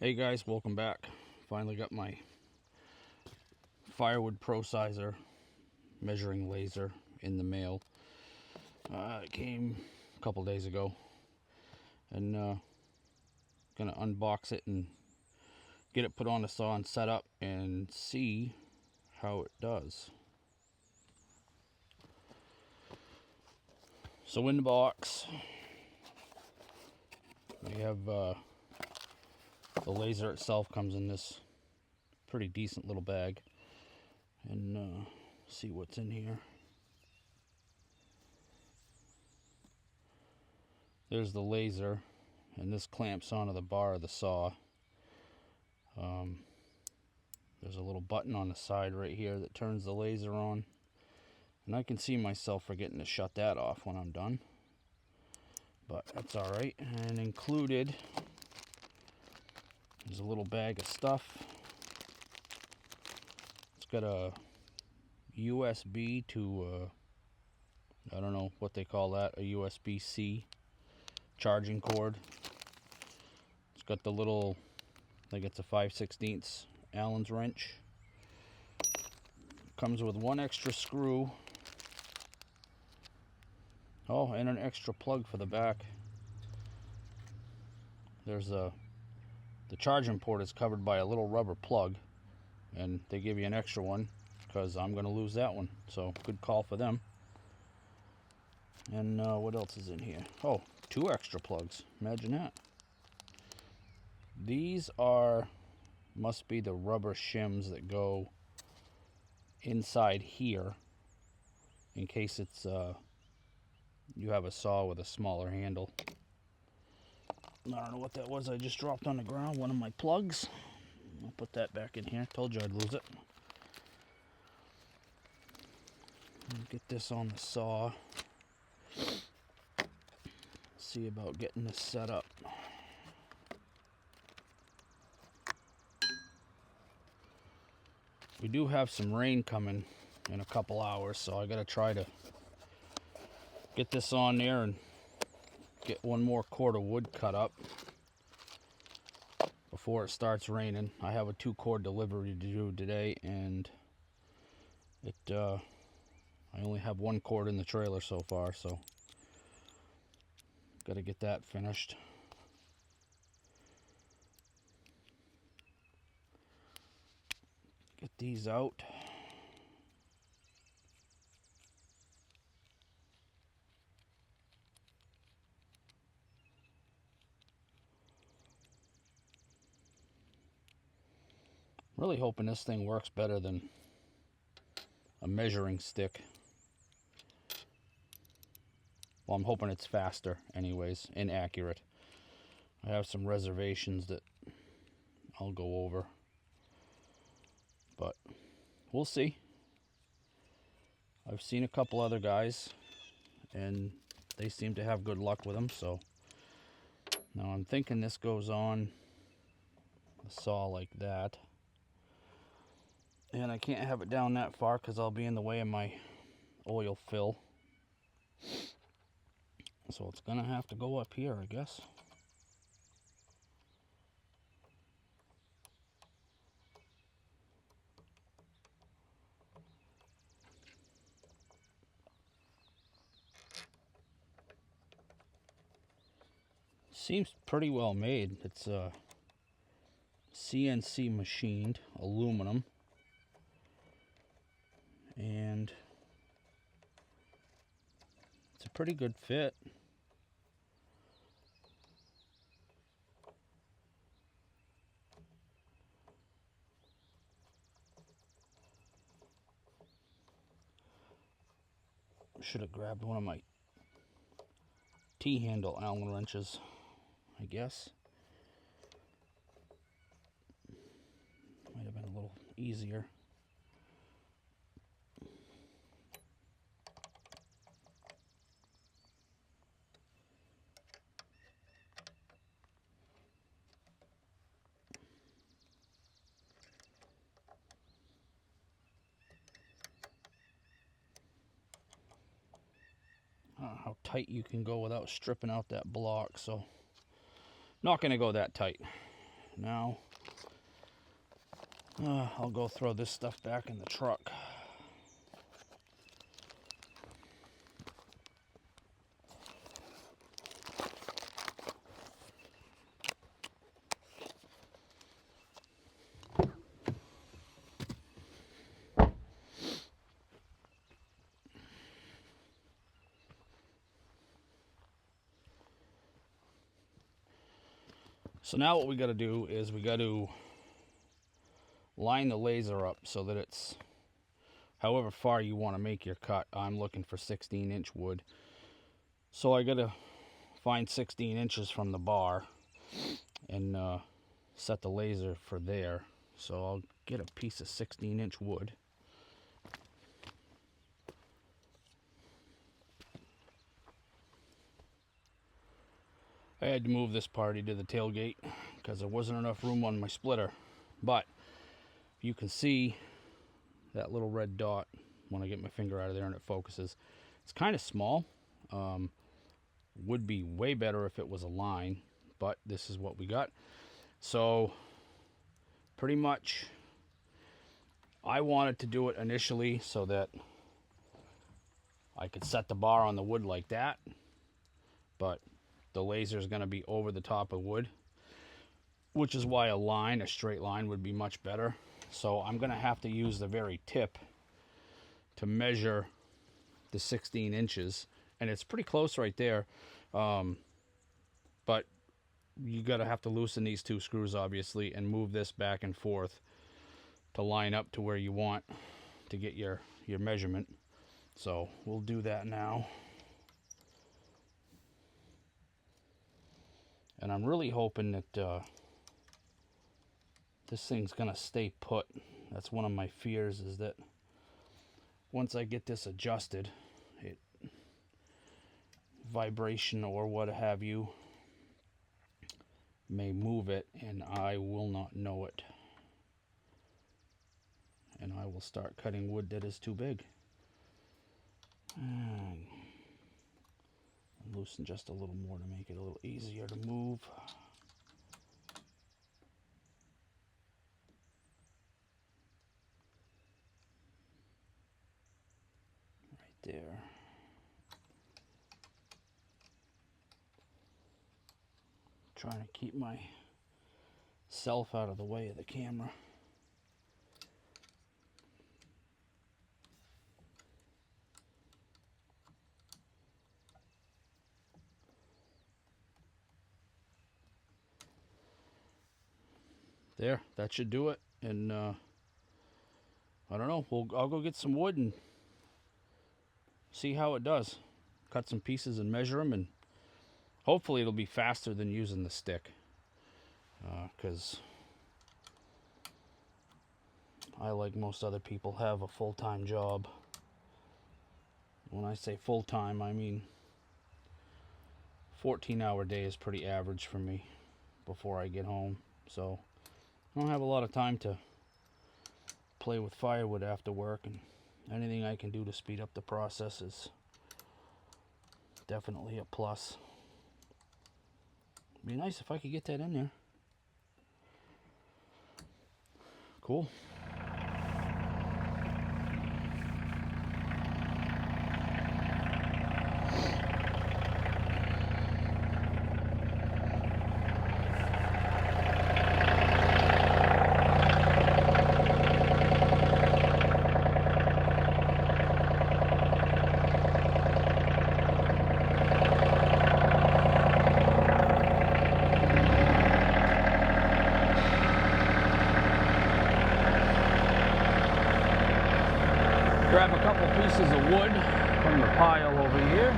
Hey guys, welcome back. Finally got my Firewood Pro Sizer measuring laser in the mail. It came a couple days ago, and gonna unbox it and get it put on the saw and set up and see how it does. So in the box we have the laser itself. Comes in this pretty decent little bag, and see what's in here. There's the laser, and this clamps onto the bar of the saw. There's a little button on the side right here that turns the laser on, and I can see myself forgetting to shut that off when I'm done, but that's alright. And included is a little bag of stuff. It's got a USB to I don't know what they call that, a USB-C charging cord. It's got the little, I think it's a 5/16 Allen's wrench. Comes with one extra screw. Oh, and an extra plug for the back. There's the charging port is covered by a little rubber plug, and they give you an extra one because I'm going to lose that one. So good call for them. And what else is in here? Oh, two extra plugs. Imagine that. These must be the rubber shims that go inside here in case it's you have a saw with a smaller handle. I don't know what that was I just dropped on the ground. One of my plugs. I'll put that back in here. Told you I'd lose it. Get this on the saw. See about getting this set up. We do have some rain coming in a couple hours, so I gotta try to get this on there and get one more cord of wood cut up before it starts raining. I have a 2-cord delivery to do today, and I only have 1 cord in the trailer so far, so gotta get that finished. Get these out. Really hoping this thing works better than a measuring stick. Well, I'm hoping it's faster anyways, and accurate. I have some reservations that I'll go over, but we'll see. I've seen a couple other guys, and they seem to have good luck with them, so now I'm thinking this goes on the saw like that. And I can't have it down that far because I'll be in the way of my oil fill. So it's gonna have to go up here, I guess. Seems pretty well made. It's CNC machined aluminum, and it's a pretty good fit. Should have grabbed one of my T-handle Allen wrenches, I guess. Might have been a little easier. I don't know how tight you can go without stripping out that block, so not going to go that tight. Now, I'll go throw this stuff back in the truck. So now what we got to do is we got to line the laser up so that it's however far you want to make your cut. I'm looking for 16-inch wood. So I got to find 16 inches from the bar and set the laser for there. So I'll get a piece of 16-inch wood. I had to move this party to the tailgate because there wasn't enough room on my splitter. But you can see that little red dot when I get my finger out of there and it focuses. It's kind of small. Would be way better if it was a line, but this is what we got. So pretty much I wanted to do it initially so that I could set the bar on the wood like that, but the laser is going to be over the top of wood, which is why a straight line would be much better. So I'm going to have to use the very tip to measure the 16 inches, and it's pretty close right there. But you got to have to loosen these two screws, obviously, and move this back and forth to line up to where you want to get your measurement. So we'll do that now. And I'm really hoping that this thing's gonna stay put. That's one of my fears, is that once I get this adjusted, vibration or what have you may move it, and I will not know it. And I will start cutting wood that is too big. And loosen just a little more to make it a little easier to move. Right there. Trying to keep myself out of the way of the camera. There, that should do it. And I don't know, I'll go get some wood and see how it does. Cut some pieces and measure them, and hopefully it'll be faster than using the stick, because I, like most other people, have a full-time job. When I say full-time, I mean 14-hour day is pretty average for me before I get home. So I don't have a lot of time to play with firewood after work, and anything I can do to speed up the process is definitely a plus. It'd be nice if I could get that in there. Cool. Grab a couple pieces of wood from the pile over here.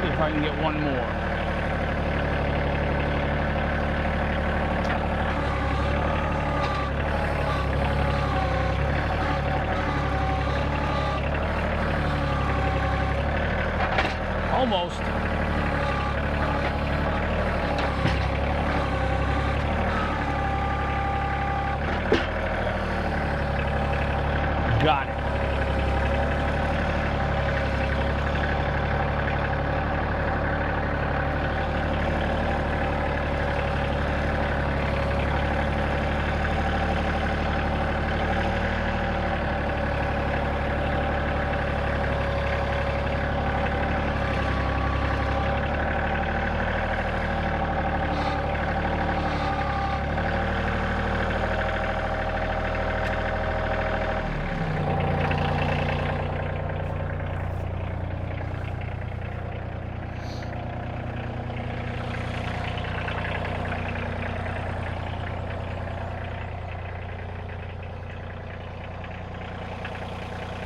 If I can get one more. Almost. Got it.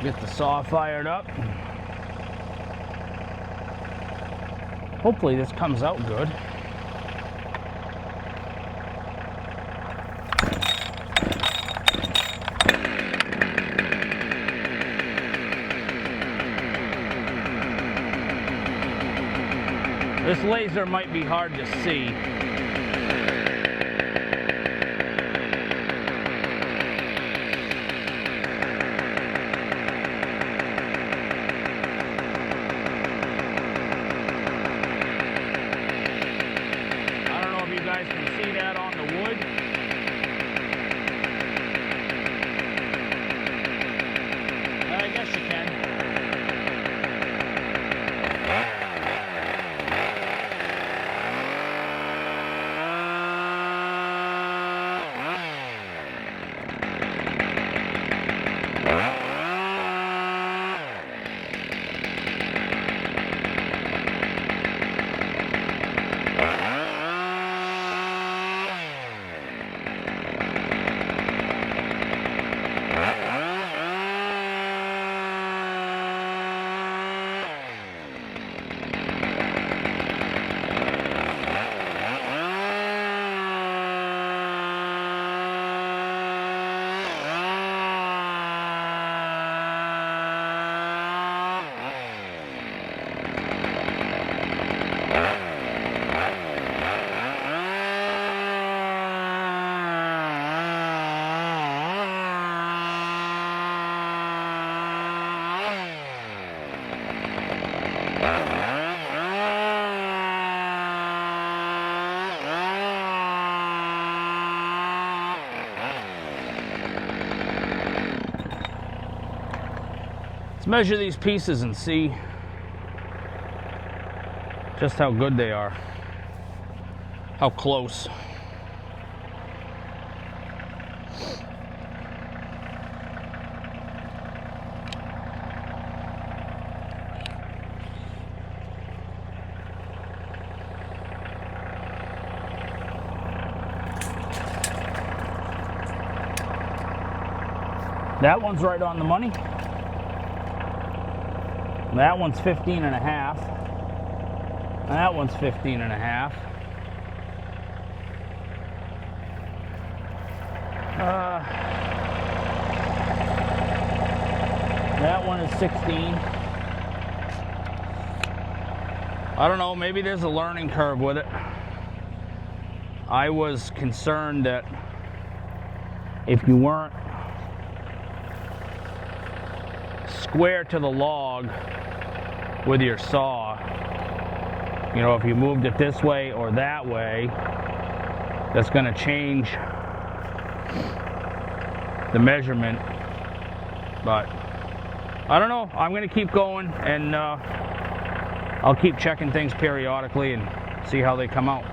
Get the saw fired up. Hopefully this comes out good. This laser might be hard to see. Can see that on the wood. I guess you can. Let's measure these pieces and see just how good they are, how close. That one's right on the money. That one's 15 and a half. That one's 15 and a half. That one is 16. I don't know, maybe there's a learning curve with it. I was concerned that if you weren't square to the log with your saw, you know, if you moved it this way or that way, that's going to change the measurement. But I don't know, I'm going to keep going, and I'll keep checking things periodically and see how they come out.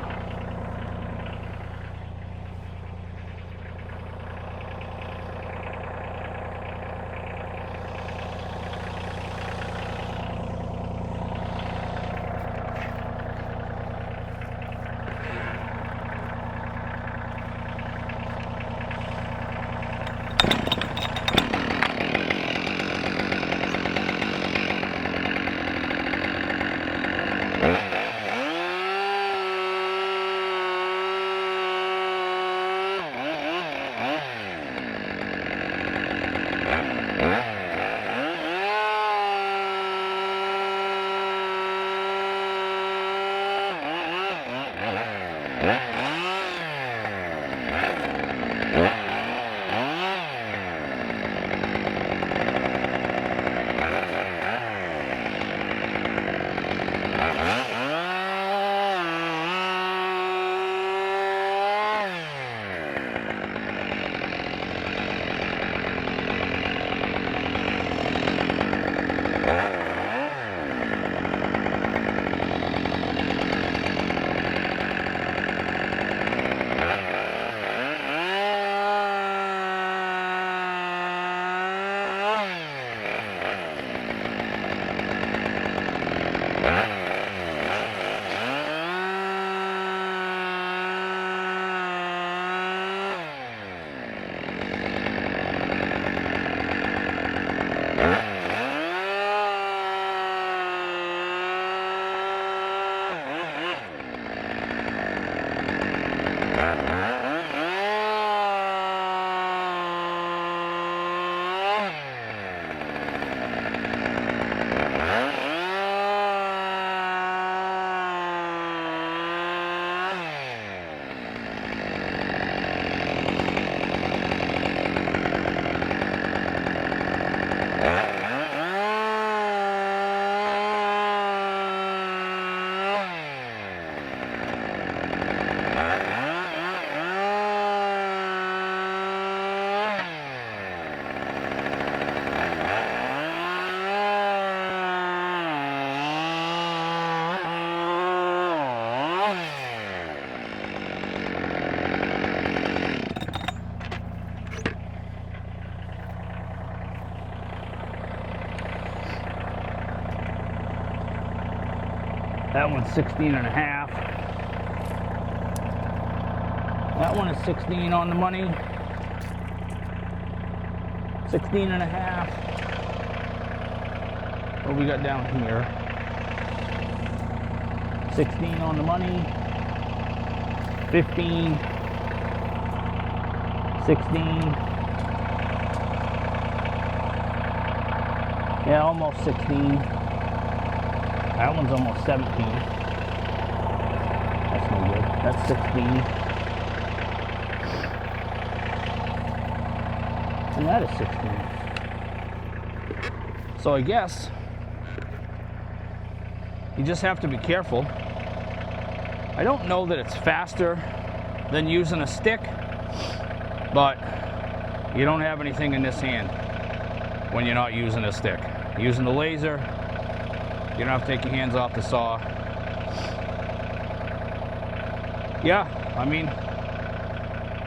That one's 16 and a half. That one is 16 on the money. 16 and a half. What we got down here? 16 on the money. 15. 16. Yeah, almost 16. That one's almost 17. That's no good. That's 16. And that is 16. So I guess you just have to be careful. I don't know that it's faster than using a stick, but you don't have anything in this hand when you're not using a stick. Using the laser, you don't have to take your hands off the saw. Yeah, I mean,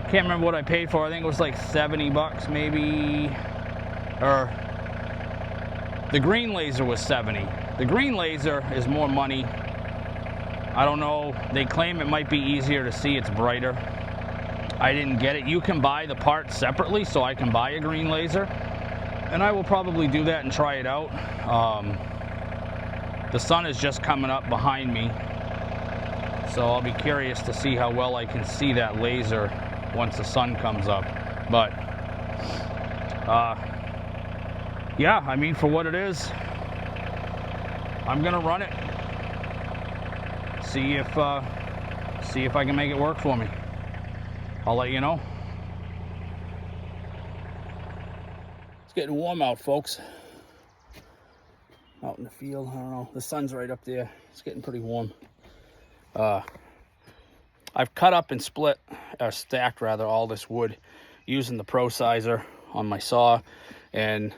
can't remember what I paid for. I think it was like 70 bucks maybe. Or the green laser was 70. The green laser is more money. I don't know. They claim it might be easier to see. It's brighter. I didn't get it. You can buy the parts separately, so I can buy a green laser. And I will probably do that and try it out. The sun is just coming up behind me, so I'll be curious to see how well I can see that laser once the sun comes up. But yeah, I mean, for what it is, I'm gonna run it, see if I can make it work for me. I'll let you know. It's getting warm out, folks. Out in the field, I don't know. The sun's right up there. It's getting pretty warm. I've cut up and split, or stacked rather, all this wood using the Pro Sizer on my saw, and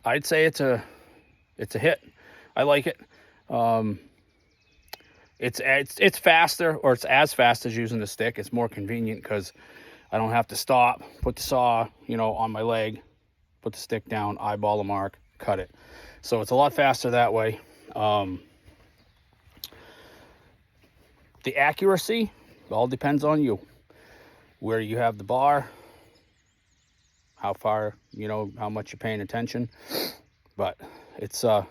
I'd say it's a hit. I like it. It's faster, or it's as fast as using the stick. It's more convenient because I don't have to stop, put the saw, on my leg, put the stick down, eyeball the mark, cut it. So it's a lot faster that way. The accuracy all depends on you, where you have the bar, how far, how much you're paying attention. But it's I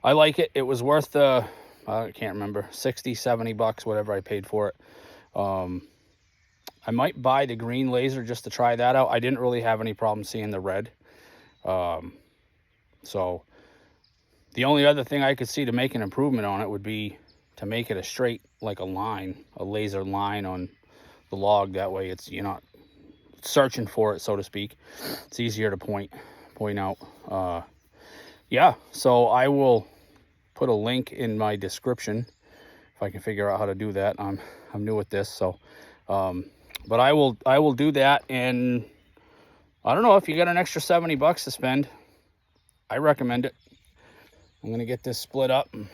like it. It was worth I can't remember, 60, 70 bucks, whatever I paid for it. I might buy the green laser just to try that out. I didn't really have any problem seeing the red. So the only other thing I could see to make an improvement on it would be to make it a straight, like a line, a laser line on the log. That way you're not searching for it, so to speak. It's easier to point out. Yeah, so I will put a link in my description if I can figure out how to do that. I'm new at this, so but I will do that. And I don't know, if you got an extra $70 to spend, I recommend it. I'm gonna get this split up and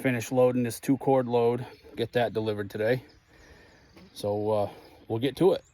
finish loading this 2-cord load, get that delivered today. So we'll get to it.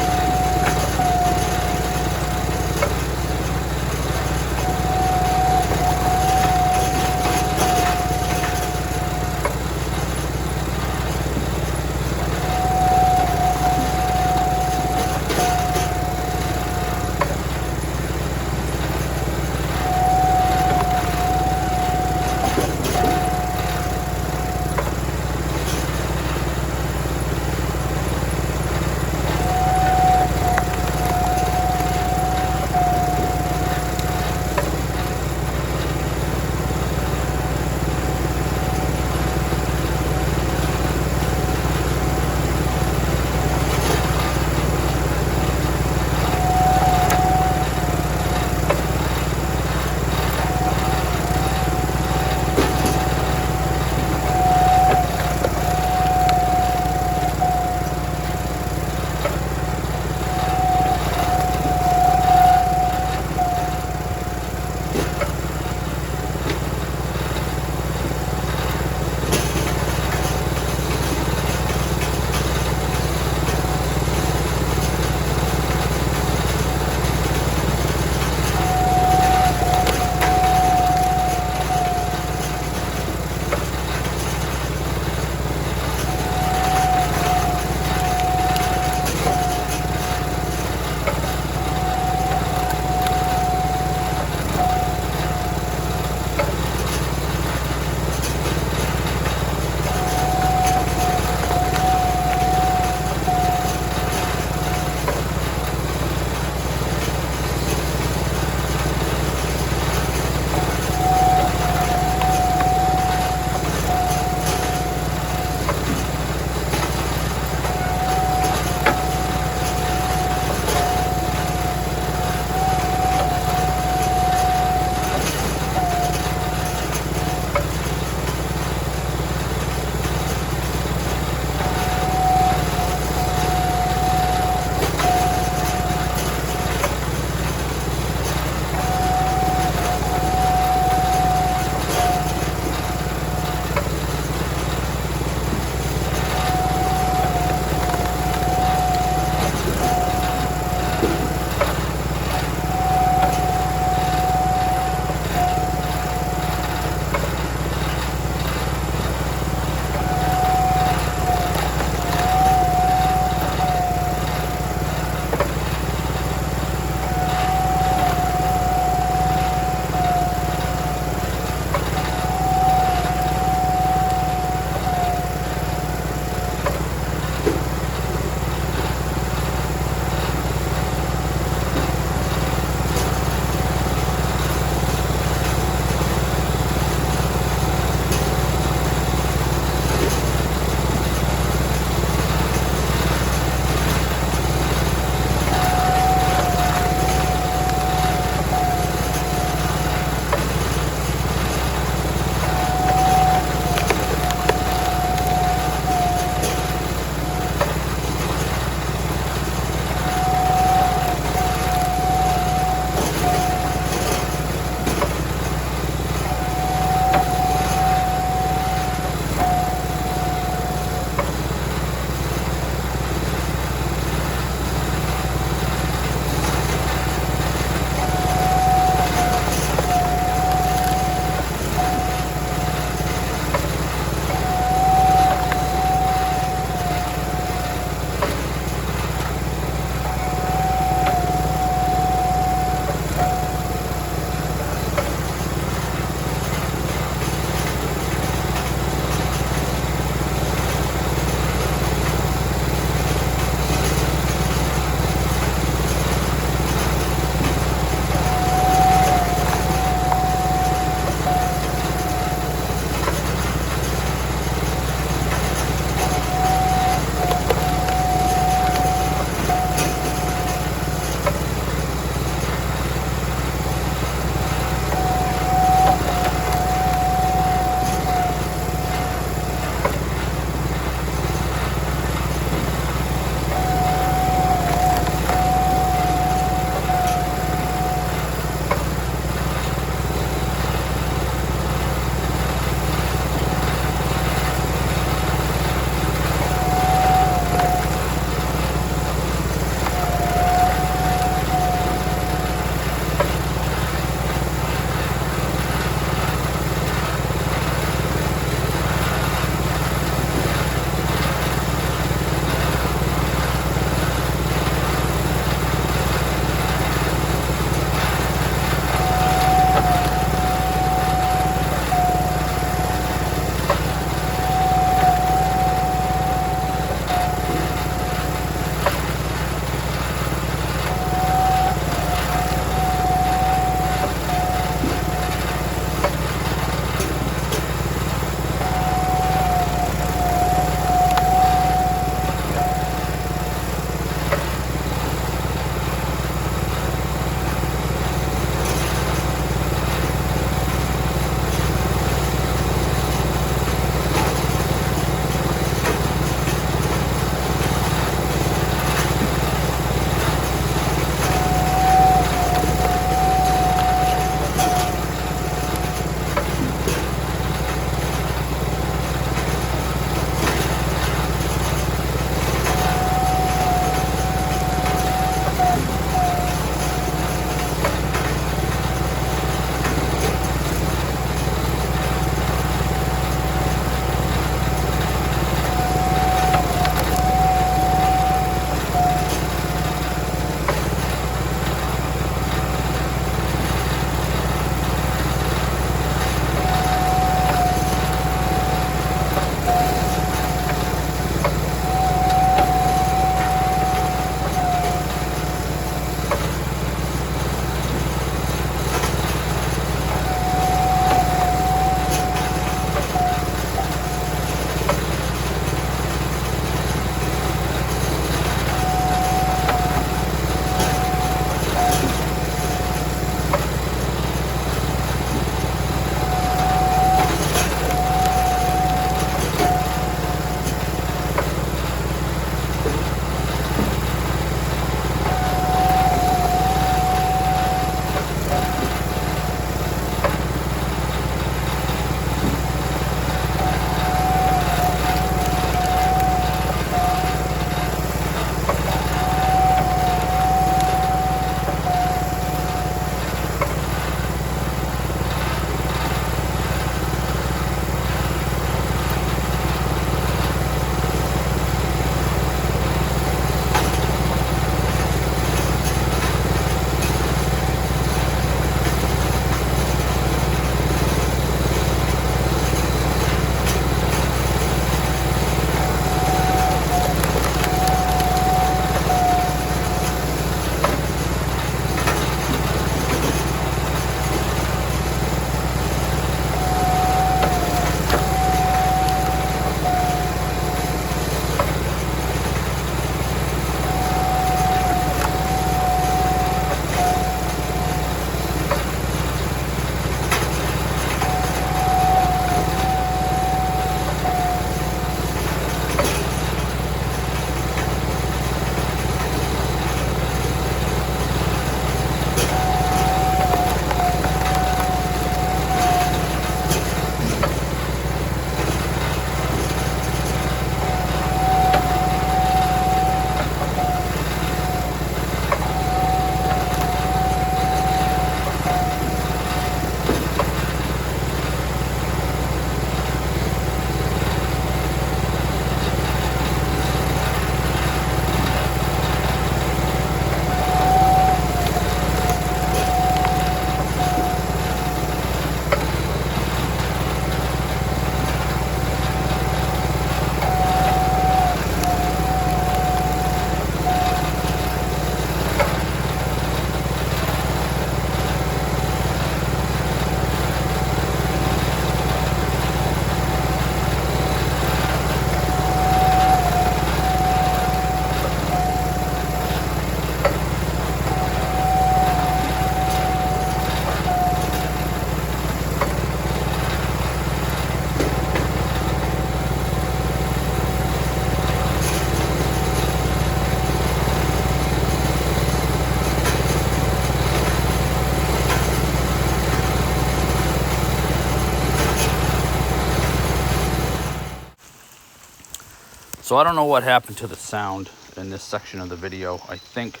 So I don't know what happened to the sound in this section of the video. I think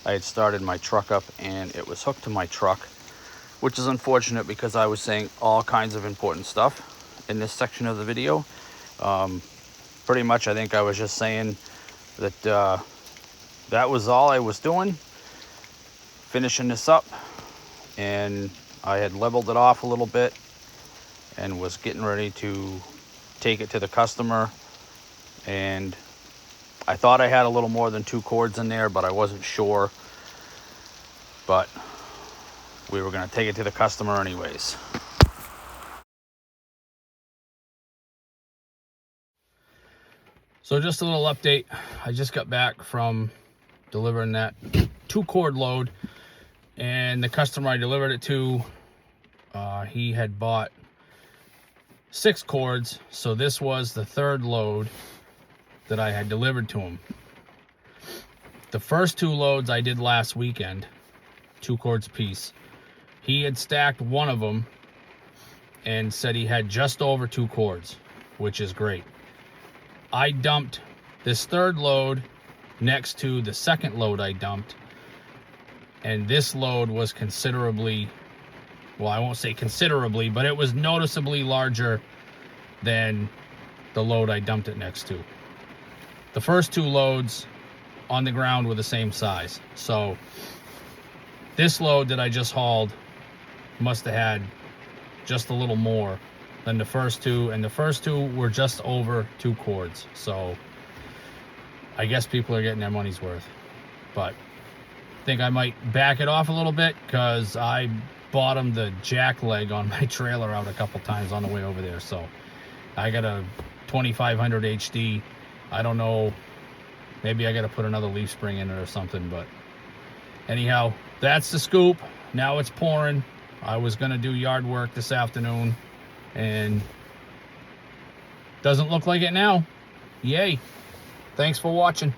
I had started my truck up and it was hooked to my truck, which is unfortunate because I was saying all kinds of important stuff in this section of the video. Pretty much I think I was just saying that that was all I was doing, finishing this up, and I had leveled it off a little bit and was getting ready to take it to the customer. And I thought I had a little more than 2 cords in there, but I wasn't sure. But we were going to take it to the customer anyways. So just a little update. I just got back from delivering that 2 cord load, and the customer I delivered it to, he had bought 6 cords. So this was the 3rd load that I had delivered to him. The first 2 loads I did last weekend, 2 cords apiece. He had stacked one of them and said he had just over 2 cords, which is great. I dumped this 3rd load next to the 2nd load I dumped, and this load was considerably, well, I won't say considerably, but it was noticeably larger than the load I dumped it next to. The first 2 loads on the ground were the same size. So this load that I just hauled must have had just a little more than the first 2, and the first 2 were just over 2 cords. So I guess people are getting their money's worth. But I think I might back it off a little bit because I bottomed the jack leg on my trailer out a couple times on the way over there. So I got a 2500 HD. I don't know, maybe I got to put another leaf spring in it or something. But anyhow, that's the scoop. Now it's pouring. I was going to do yard work this afternoon, and doesn't look like it now. Yay. Thanks for watching.